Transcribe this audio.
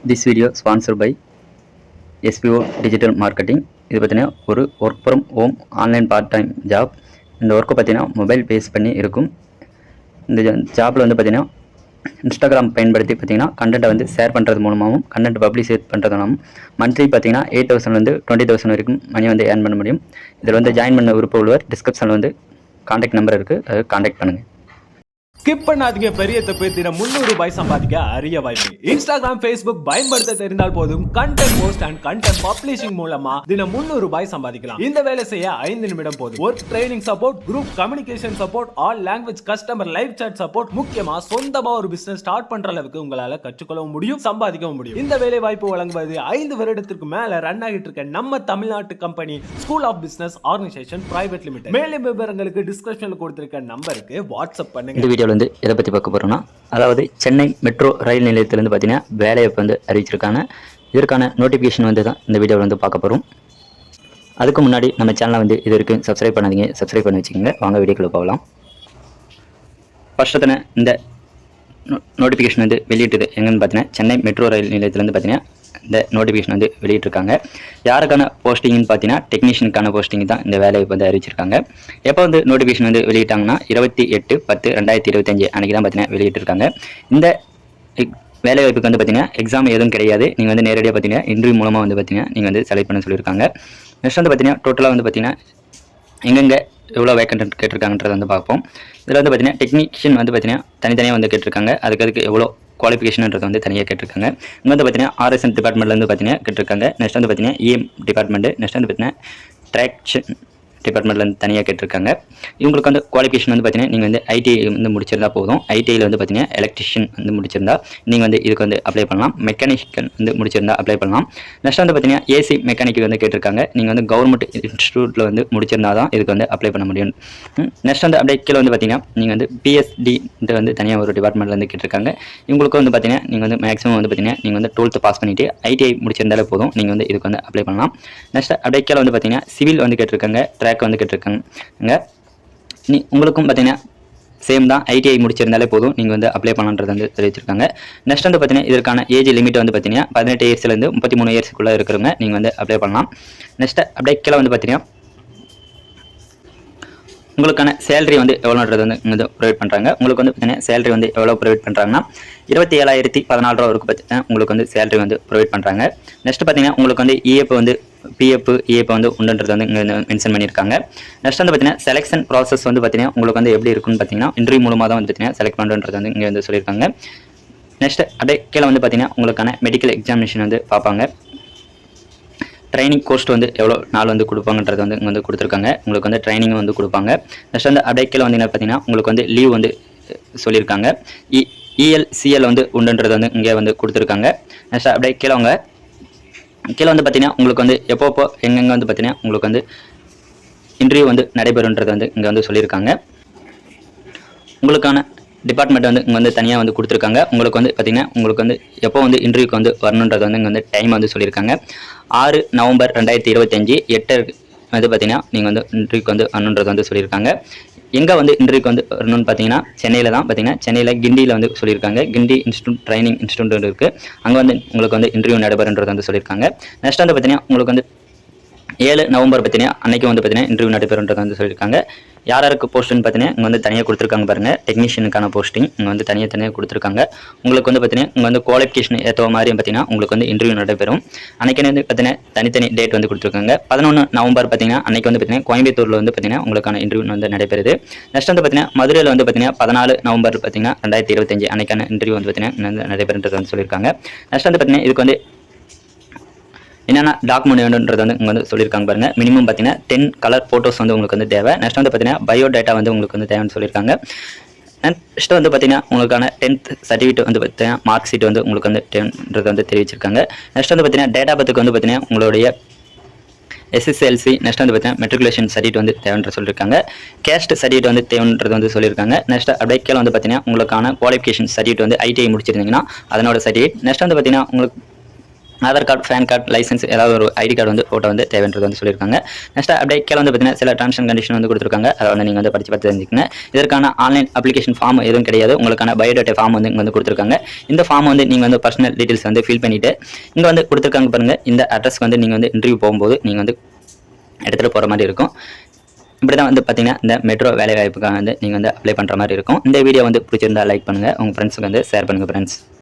This video sponsored by SPO Digital Marketing. இது பார்த்தீங்கன்னா ஒரு work from home online part time job. இந்த ஒர்க்கை பார்த்தீங்கன்னா மொபைல் பேஸ் பண்ணி இருக்கும். இந்த ஜாப்பில் வந்து பார்த்தீங்கன்னா இன்ஸ்டாகிராம் பயன்படுத்தி பார்த்தீங்கன்னா கண்டென்ட்டை வந்து ஷேர் பண்ணுறது மூலமாகவும் கண்டென்ட் பப்ளிஷ் பண்ணுறது மூலமாகவும் மந்த்லி பார்த்தீங்கன்னா 8,000 20,000 வரைக்கும் மணி வந்து ஏர்ன் பண்ண முடியும். இதில் வந்து ஜாயின் பண்ண விருப்பம் உள்ளவர் டிஸ்கிரிப்ஷனில் வந்து கான்டாக்ட் நம்பர் இருக்குது, அதை கான்டாக்ட் பண்ணுங்கள். ஸ்கிப் பண்ணாதீங்க. பெரிய தப்பு. தினம் 300 ரூபாய் சம்பாதிக்க அரிய வாய்ப்பு. இன்ஸ்டாகிராம், ஃபேஸ்புக் பயன்படுத்த தெரிந்தால் போதும் content post and content publishing மூலமா தினம் 300 ரூபாய் சம்பாதிக்கலாம். இந்த வேலை செய்ய 5 நிமிடம் போதும். Work training support, group communication support, all language customer live chat support, முக்கியமா சொந்தமா ஒரு பிசினஸ் ஸ்டார்ட் பண்ற அளவுக்கு உங்களால கற்றுக்கொள்ளவும் முடியும், சம்பாதிக்கவும் முடியும். இந்த வேலை வாய்ப்பு வழங்குவது 5 வருடத்திற்கு மேல ரன் ஆகிட்டு இருக்க நம்ம தமிழ்நாட்டு company school of business organisation private limited. மேலும் விவரங்களுக்கு டிஸ்கிரிப்ஷன்ல கொடுத்திருக்க நம்பருக்கு வாட்ஸ்அப் பண்ணுங்க. இந்த வீடியோவில் வந்து எதை பற்றி பார்க்க போகிறோம்னா, அதாவது சென்னை மெட்ரோ ரயில் நிலையத்திலேருந்து பார்த்தீங்கன்னா வேலைவாய்ப்பு வந்து அறிவிச்சிருக்காங்க. இதற்கான நோட்டிஃபிகேஷன் வந்து தான் இந்த வீடியோவில் வந்து பார்க்க போகிறோம். அதுக்கு முன்னாடி நம்ம சேனலை வந்து இது வரைக்கும் சப்ஸ்கிரைப் பண்ணாதீங்க, சப்ஸ்கிரைப் பண்ணி வச்சுக்கோங்க. வாங்க வீடியோக்குள்ள போகலாம். ஃபர்ஸ்ட்டு இந்த நோட்டிஃபிகேஷன் வந்து வெளியிட்டது எங்கன்னு பார்த்தீங்கன்னா சென்னை மெட்ரோ ரயில் நிலையத்திலேருந்து பார்த்தீங்கன்னா இந்த நோட்டிஃபிகேஷன் வந்து வெளியிட்டிருக்காங்க. யாருக்கான போஸ்டிங்னு பார்த்தீங்கன்னா டெக்னீஷியனுக்கான போஸ்டிங் தான் இந்த வேலையை வந்து அறிவிச்சிருக்காங்க. எப்போ வந்து நோட்டிஃபிகேஷன் வந்து வெளியிட்டாங்கன்னா 28/10/2025 அன்றைக்கி தான் பார்த்தீங்கன்னா வெளியிட்டிருக்காங்க. இந்த வேலைவாய்ப்புக்கு வந்து பார்த்தீங்கன்னா எக்ஸாம் எதுவும் கிடையாது. நீங்கள் வந்து நேரடியாக பார்த்தீங்கன்னா இன்டர்வியூ மூலமாக வந்து பார்த்தீங்கன்னா நீங்கள் வந்து செலக்ட் பண்ண சொல்லியிருக்காங்க. நெக்ஸ்ட் வந்து பார்த்தீங்கன்னா டோட்டலாக வந்து பார்த்தீங்கன்னா எங்கெங்கே எவ்வளோ வேக்கண்ட் கேட்டிருக்காங்கன்றதை வந்து பார்ப்போம். இதில் வந்து பார்த்தீங்கன்னா டெக்னீஷியன் வந்து பார்த்தீங்கன்னா தனித்தனியாக வந்து கேட்டிருக்காங்க. அதுக்கு எவ்வளோ குவாலிஃபிகேஷன்ன்றது வந்து தனியாக கேட்டிருக்காங்க. இங்கே வந்து பார்த்தீங்கன்னா ஆர்எஸ்என் டிபார்ட்மெண்ட்லேருந்து பார்த்தீங்கன்னா கேட்டிருக்காங்க. நெக்ஸ்ட் வந்து பார்த்தீங்கன்னா இஎம் டிபார்ட்மெண்ட், நெக்ஸ்ட் வந்து பார்த்தீங்கன்னா ட்ராக்ஷன் டிபார்ட்மெண்ட்லேருந்து தனியாக கேட்டிருக்காங்க. இவங்களுக்கு வந்து குவாலிஃபிகேஷன் வந்து பார்த்தீங்கன்னா நீங்கள் வந்து ஐடிஐ வந்து முடிச்சிருந்தா போதும். ஐடிஐயில் வந்து பார்த்தீங்கன்னா எலக்ட்ரிஷியன் வந்து முடிச்சிருந்தா நீங்கள் வந்து இதுக்கு வந்து அப்ளை பண்ணலாம். மெக்கானிக்கல் வந்து முடிச்சிருந்தா அப்ளை பண்ணலாம். நெக்ஸ்ட் வந்து பார்த்தீங்கன்னா ஏசி மெக்கானிக் வந்து கேட்டிருக்காங்க. நீங்கள் வந்து கவர்மெண்ட் இன்ஸ்டியூட்டில் வந்து முடிச்சிருந்தா தான் இதுக்கு வந்து அப்ளை பண்ண முடியும். நெக்ஸ்ட் வந்து அப்படியே கீழே வந்து பார்த்தீங்கன்னா நீங்கள் வந்து பிஎஸ்டி வந்து தனியாக ஒரு டிபார்ட்மெண்ட்லேருந்து கேட்டிருக்காங்க. இவங்களுக்கு வந்து பார்த்தீங்கன்னா நீங்கள் வந்து மேக்ஸிமம் வந்து பார்த்தீங்கன்னா நீங்கள் வந்து 12th பாஸ் பண்ணிவிட்டு ஐடிஐ முடிச்சிருந்தாலே போதும். நீங்கள் வந்து இதுக்கு வந்து அப்ளை பண்ணலாம். நெக்ஸ்ட் அப்படியே கீழே வந்து பார்த்தீங்கன்னா சிவில் வந்து கேட்டிருக்காங்க, ட்ராக் வந்து கேட்டிருக்காங்க. உங்களுக்கும் பார்த்தீங்கன்னா சேம் தான், ஐடிஐ முடிச்சிருந்தாலே போதும், நீங்கள் வந்து அப்ளை பண்ணலான்றது வந்து தெரிவிச்சிருக்காங்க. நெக்ஸ்ட் வந்து பார்த்தீங்கன்னா இதற்கான ஏஜ் லிமிட் வந்து பார்த்தீங்கன்னா 18 இயர்ஸ்லேருந்து 33 இயர்ஸ்க்குள்ளே இருக்கிறவங்க நீங்கள் வந்து அப்ளை பண்ணலாம். நெக்ஸ்ட் அப்படியே கீழே வந்து பார்த்தீங்கன்னா உங்களுக்கான சேலரி வந்து எவ்வளோன்றது வந்து ப்ரொவைட் பண்ணுறாங்க. உங்களுக்கு வந்து பார்த்தீங்கன்னா சேலரி வந்து எவ்வளோ ப்ரொவைட் பண்ணுறாங்கன்னா 27,014 ரூபா வரைக்கும் பார்த்தீங்கன்னா உங்களுக்கு வந்து சேலரி வந்து ப்ரொவைட் பண்ணுறாங்க. நெக்ஸ்ட் பார்த்தீங்கன்னா உங்களுக்கு வந்து இஎஃப் வந்து இஎஃப் வந்து உண்டுன்றது வந்து இங்கே மென்ஷன் பண்ணியிருக்காங்க. நெக்ஸ்ட் வந்து பார்த்தீங்கன்னா செலெக்ஷன் ப்ராசஸ் வந்து பார்த்தீங்கன்னா உங்களுக்கு வந்து எப்படி இருக்குன்னு பார்த்தீங்கன்னா இன்டர்வியூ மூலமாக தான் வந்து பார்த்தீங்கன்னா செலக்ட் பண்ணுறது வந்து இங்கே வந்து சொல்லியிருக்காங்க. நெக்ஸ்ட் அப்படியே கீழே வந்து பார்த்தீங்கன்னா உங்களுக்கான மெடிக்கல் எக்ஸாமினேஷன் வந்து பார்ப்பாங்க. ட்ரைனிங் கோர்ஸ் வந்து எவ்வளோ நாள் வந்து கொடுப்பாங்கன்றது வந்து இங்கே வந்து கொடுத்துருக்காங்க. உங்களுக்கு வந்து ட்ரைனிங் வந்து கொடுப்பாங்க. நெக்ஸ்ட் வந்து அப்படியே கீழே வந்து பார்த்தீங்கன்னா உங்களுக்கு வந்து லீவ் வந்து சொல்லியிருக்காங்க. இஎல்சிஎல் வந்து உண்டுன்றது வந்து இங்கே வந்து கொடுத்துருக்காங்க. நெக்ஸ்ட் அப்படியே கீழே வந்து பார்த்தீங்கன்னா உங்களுக்கு வந்து எப்போ எங்கெங்கே வந்து பார்த்தீங்கன்னா உங்களுக்கு வந்து இன்டர்வியூ வந்து நடைபெறுன்றது வந்து இங்கே வந்து சொல்லியிருக்காங்க. உங்களுக்கான டிபார்ட்மெண்ட் வந்து இங்கே வந்து தனியாக வந்து கொடுத்துருக்காங்க. உங்களுக்கு வந்து பார்த்தீங்கன்னா உங்களுக்கு வந்து எப்போ வந்து இன்டர்வியூக்கு வந்து வரணுன்றது வந்து இங்கே வந்து டைம் வந்து சொல்லியிருக்காங்க. 6 நவம்பர் 2025 8 வந்து பார்த்தீங்கன்னா நீங்கள் வந்து இன்டர்வியூக்கு வந்து வரணுன்றது வந்து சொல்லியிருக்காங்க. எங்கே வந்து இன்டர்வியூக்கு வந்து வரணும்னு பார்த்தீங்கன்னா சென்னையில் தான். பார்த்தீங்கன்னா சென்னையில் கிண்டியில் வந்து சொல்லியிருக்காங்க. கிண்டி இன்ஸ்டியூட் ட்ரைனிங் இன்ஸ்டியூட் இருக்குது. அங்கே வந்து உங்களுக்கு வந்து இன்டர்வியூ நடைபெறுன்றது வந்து சொல்லியிருக்காங்க. நெக்ஸ்ட் வந்து பார்த்தீங்கன்னா உங்களுக்கு வந்து 7 நவம்பர் பார்த்தீங்கன்னா அன்றைக்கி வந்து பார்த்தீங்கன்னா இன்டர்வியூ நடைபெறுன்றது வந்து சொல்லியிருக்காங்க. யாருக்கு போஸ்ட்டுன்னு பார்த்தீங்கன்னா இங்கே வந்து தனியாக கொடுத்துருக்காங்க பாருங்கள். டெக்னீஷியனுக்கான போஸ்டிங் இங்கே வந்து தனியாக கொடுத்துருக்காங்க. உங்களுக்கு வந்து பார்த்தீங்கன்னா இங்கே வந்து குவாலிஃபிகேஷன் ஏற்ற மாதிரி பார்த்தீங்கன்னா உங்களுக்கு வந்து இன்டர்வியூ நடைபெறும். அன்றைக்கி வந்து பார்த்தீங்கன்னா தனித்தனி டேட் வந்து கொடுத்துருக்காங்க. 11 நவம்பர் பார்த்தீங்கன்னா அன்றைக்கி வந்து பார்த்தீங்கன்னா கோயம்புத்தூரில் வந்து பார்த்தீங்கன்னா உங்களுக்கான இன்டர்வியூ வந்து நடைபெறுது. நெக்ஸ்ட் வந்து பார்த்தீங்கன்னா மதுரையில் வந்து பார்த்தீங்கன்னா 14 நவம்பர் பார்த்தீங்கன்னா 2025 அன்றைக்கான இன்டர்வியூ வந்து பார்த்தீங்கன்னா நடைபெறுன்றது வந்து சொல்லியிருக்காங்க. நெக்ஸ்ட் வந்து பார்த்தீங்கன்னா இதுக்கு வந்து என்னென்ன டாக்குமெண்ட் வேணுன்றது வந்து இங்கே வந்து சொல்லியிருக்காங்க பாருங்கள். மினிமம் பார்த்தீங்கன்னா 10 கலர் ஃபோட்டோஸ் வந்து உங்களுக்கு வந்து தேவை. நெக்ஸ்ட் வந்து பார்த்தீங்கன்னா பயோடேட்டா வந்து உங்களுக்கு வந்து தேவைன்னு சொல்லியிருக்காங்க. நெக்ஸ்ட் வந்து பார்த்தீங்கன்னா உங்களுக்கான 10th சர்டிஃபிகேட் வந்து பார்த்தீங்கன்னா மார்க் ஷீட் வந்து உங்களுக்கு வந்து தேவைன்றது வந்து தெரிவிச்சிருக்காங்க. நெக்ஸ்ட் வந்து பார்த்தீங்கன்னா டேட்டா பத்துக்கு வந்து பார்த்தீங்கன்னா உங்களுடைய எஸ்எஸ்எல்சி, நெக்ஸ்ட் வந்து பார்த்தீங்கன்னா மெட்ரிகுலேஷன் சர்டிஃபிகேட் வந்து தேவைன்ற சொல்லியிருக்காங்க. கேஸ்ட் சர்டிஃபிகேட் வந்து தேவைன்றது வந்து சொல்லியிருக்காங்க. நெக்ஸ்ட் அப்படியே கீழே வந்து பார்த்தீங்கன்னா உங்களுக்கான குவாலிஃபிகேஷன் சர்டிஃபிகேட் வந்து ஐடிஐ முடிச்சிருந்தீங்கன்னா அதனோட சர்டிஃபிகேட். நெக்ஸ்ட் வந்து பார்த்தீங்கன்னா உங்களுக்கு Aadhaar card, PAN card, licence ஏதாவது ஒரு ஐடி கார்டு வந்து ஃபோட்டோ வந்து தேவைன்றது வந்து சொல்லியிருக்காங்க. நெக்ஸ்ட் அப்படியே கீழே வந்து பார்த்தீங்கன்னா சில டர்ம்ஸ் அண்ட் கண்டிஷன் வந்து கொடுத்துருக்காங்க. அதை வந்து நீங்கள் வந்து படித்து பார்த்து தெரிஞ்சுக்கங்க. இதற்கான ஆன்லைன் அப்ளிகேஷன் ஃபார்ம் எதுவும் கிடையாது. உங்களுக்கான பயோடேட்டா ஃபார்ம் வந்து இங்கே வந்து கொடுத்துருக்காங்க. இந்த ஃபார்ம் வந்து நீங்கள் வந்து பர்சனல் டீட்டெயில்ஸ் வந்து ஃபில் பண்ணிவிட்டு இங்கே வந்து கொடுத்துருக்காங்க பாருங்கள். இந்த அட்ரஸ்க்கு வந்து நீங்கள் வந்து இன்டர்வியூ போகும்போது நீங்கள் வந்து எடுத்துகிட்டு போகிற மாதிரி இருக்கும். இப்படி தான் வந்து பார்த்தீங்கன்னா இந்த மெட்ரோ வேலை வாய்ப்புக்காக வந்து நீங்கள் வந்து அப்ளை பண்ணுற மாதிரி இருக்கும். இந்த வீடியோ வந்து பிடிச்சிருந்தா லைக் பண்ணுங்கள், உங்கள் ஃப்ரெண்ட்ஸுக்கு வந்து ஷேர் பண்ணுங்கள் ஃப்ரெண்ட்ஸ்.